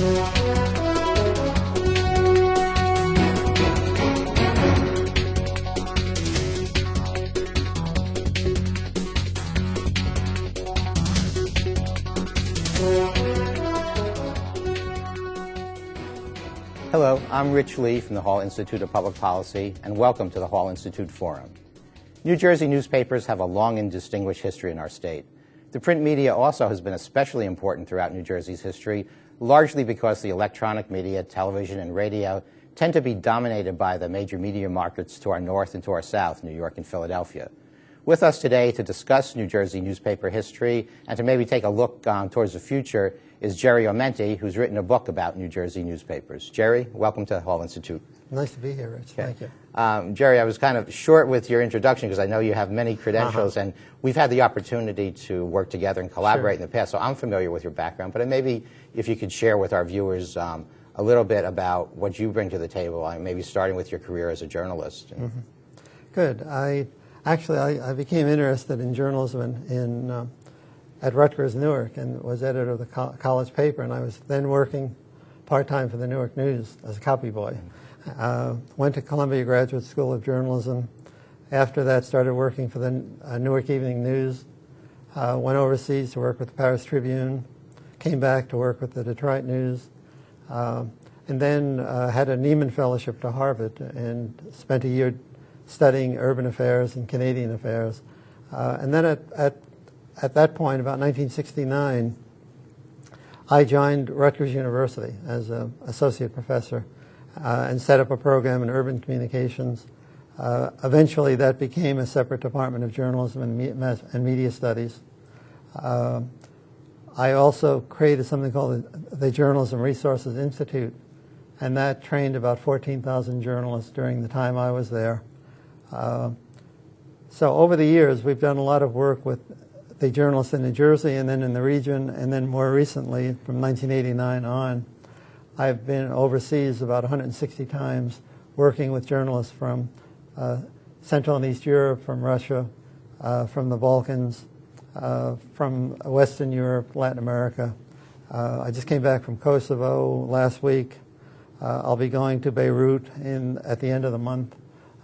Hello, I'm Rich Lee from the Hall Institute of Public Policy, and welcome to the Hall Institute Forum. New Jersey newspapers have a long and distinguished history in our state. The print media also has been especially important throughout New Jersey's history, largely because the electronic media, television, and radio tend to be dominated by the major media markets to our north and to our south, New York and Philadelphia. With us today to discuss New Jersey newspaper history and to maybe take a look towards the future is Jerry Aumente, who's written a book about New Jersey newspapers. Jerry, welcome to the Hall Institute. Nice to be here, Rich. Okay. Thank you. Jerry, I was kind of short with your introduction because I know you have many credentials, and we've had the opportunity to work together and collaborate in the past, so I'm familiar with your background. But maybe if you could share with our viewers a little bit about what you bring to the table, maybe starting with your career as a journalist. Good. I became interested in journalism at Rutgers, Newark, and was editor of the college paper, and I was then working part-time for the Newark News as a copy boy. Went to Columbia Graduate School of Journalism. After that, started working for the Newark Evening News. Went overseas to work with the Paris Tribune. Came back to work with the Detroit News. And then had a Nieman Fellowship to Harvard and spent a year studying urban affairs and Canadian affairs. And then at that point, about 1969, I joined Rutgers University as an associate professor and set up a program in urban communications. Eventually, that became a separate department of journalism and media studies. I also created something called the Journalism Resources Institute, and that trained about 14,000 journalists during the time I was there. So over the years, we've done a lot of work with the journalists in New Jersey and then in the region, and then more recently, from 1989 on, I've been overseas about 160 times working with journalists from Central and East Europe, from Russia, from the Balkans, from Western Europe, Latin America. I just came back from Kosovo last week. I'll be going to Beirut at the end of the month.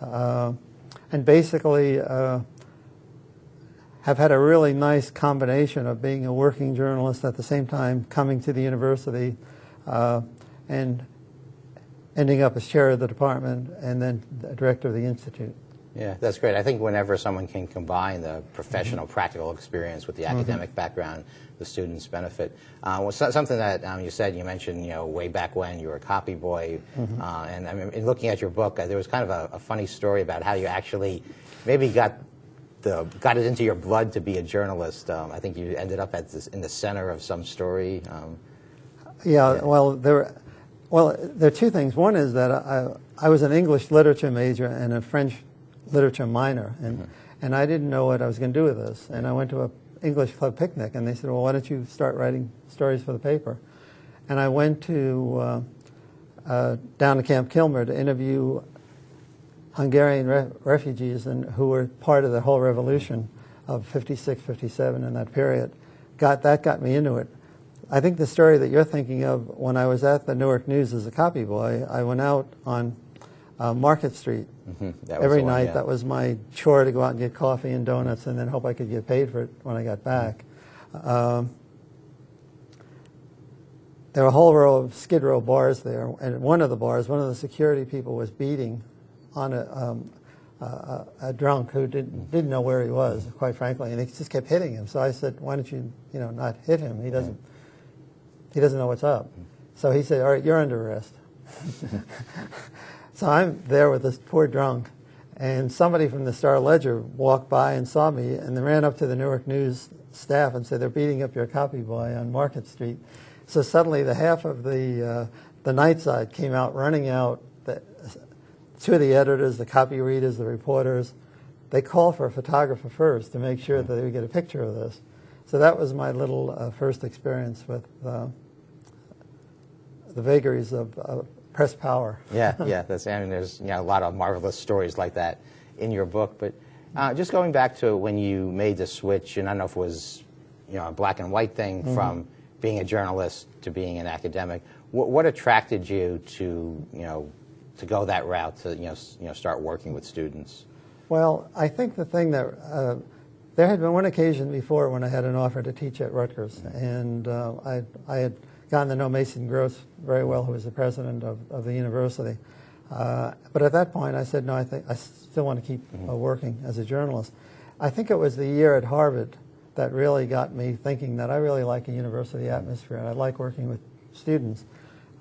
And basically have had a really nice combination of being a working journalist at the same time coming to the university and ending up as chair of the department and then the director of the institute. Yeah, that's great. I think whenever someone can combine the professional, practical experience with the academic background, the students benefit. Something that you mentioned, way back when you were a copy boy, and I mean, in looking at your book, there was kind of a funny story about how you actually maybe got it into your blood to be a journalist. I think you ended up in the center of some story. Well, there are two things. One is that I was an English literature major and a French literature minor, and I didn't know what I was going to do with this. And I went to an English club picnic, and they said, well, why don't you start writing stories for the paper? And I went to down to Camp Kilmer to interview Hungarian refugees who were part of the whole revolution of 56, 57 in that period. That got me into it. I think the story that you're thinking of, when I was at the Newark News as a copy boy, I went out on Market Street every night. Yeah. That was my chore, to go out and get coffee and donuts and then hope I could get paid for it when I got back. There were a whole row of Skid Row bars there, and one of the security people was beating on a drunk who didn't know where he was, quite frankly, and he just kept hitting him. So I said, why don't you not hit him? He doesn't know what's up. So he said, all right, you're under arrest. So I'm there with this poor drunk, and somebody from the Star Ledger walked by and saw me, and they ran up to the Newark News staff and said, they're beating up your copy boy on Market Street. So suddenly the half of the night side came out, running out. Two of the editors, the copy readers, the reporters, they called for a photographer first to make sure that they would get a picture of this. So that was my little first experience with the vagaries of press power. Yeah, there's a lot of marvelous stories like that in your book. But just going back to when you made the switch, and I don't know if it was a black and white thing from being a journalist to being an academic. What attracted you to to go that route, to start working with students? Well, I think the thing that there had been one occasion before when I had an offer to teach at Rutgers, and I had gotten to know Mason Gross very well, who was the president of the university. But at that point, I said, no, I still want to keep working as a journalist. I think it was the year at Harvard that really got me thinking that I really like a university atmosphere, and I like working with students.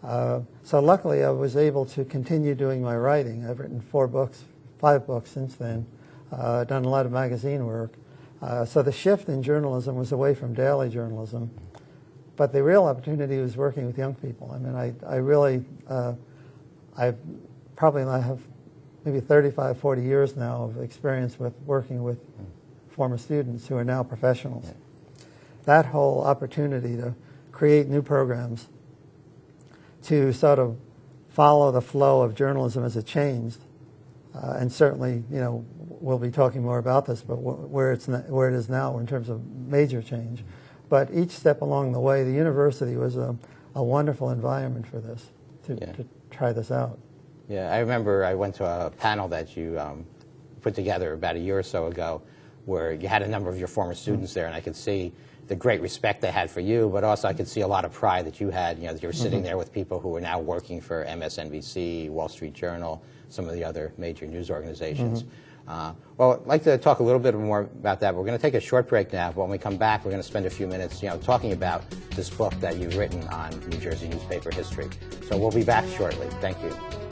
So luckily, I was able to continue doing my writing. I've written 5 books since then, done a lot of magazine work. So the shift in journalism was away from daily journalism. But the real opportunity was working with young people. I mean, I really, I probably have maybe 35, 40 years now of experience with working with former students who are now professionals. Yeah. That whole opportunity to create new programs, to sort of follow the flow of journalism as it changed, and certainly, we'll be talking more about this, but where it is now in terms of major change. But each step along the way, the university was a wonderful environment for this, to try this out. Yeah, I remember I went to a panel that you put together about a year or so ago, where you had a number of your former students there, and I could see the great respect they had for you, but also I could see a lot of pride that you had, that you were sitting there with people who were now working for MSNBC, Wall Street Journal, some of the other major news organizations. Well, I'd like to talk a little bit more about that. We're going to take a short break now, but when we come back, we're going to spend a few minutes, talking about this book that you've written on New Jersey newspaper history. So we'll be back shortly. Thank you.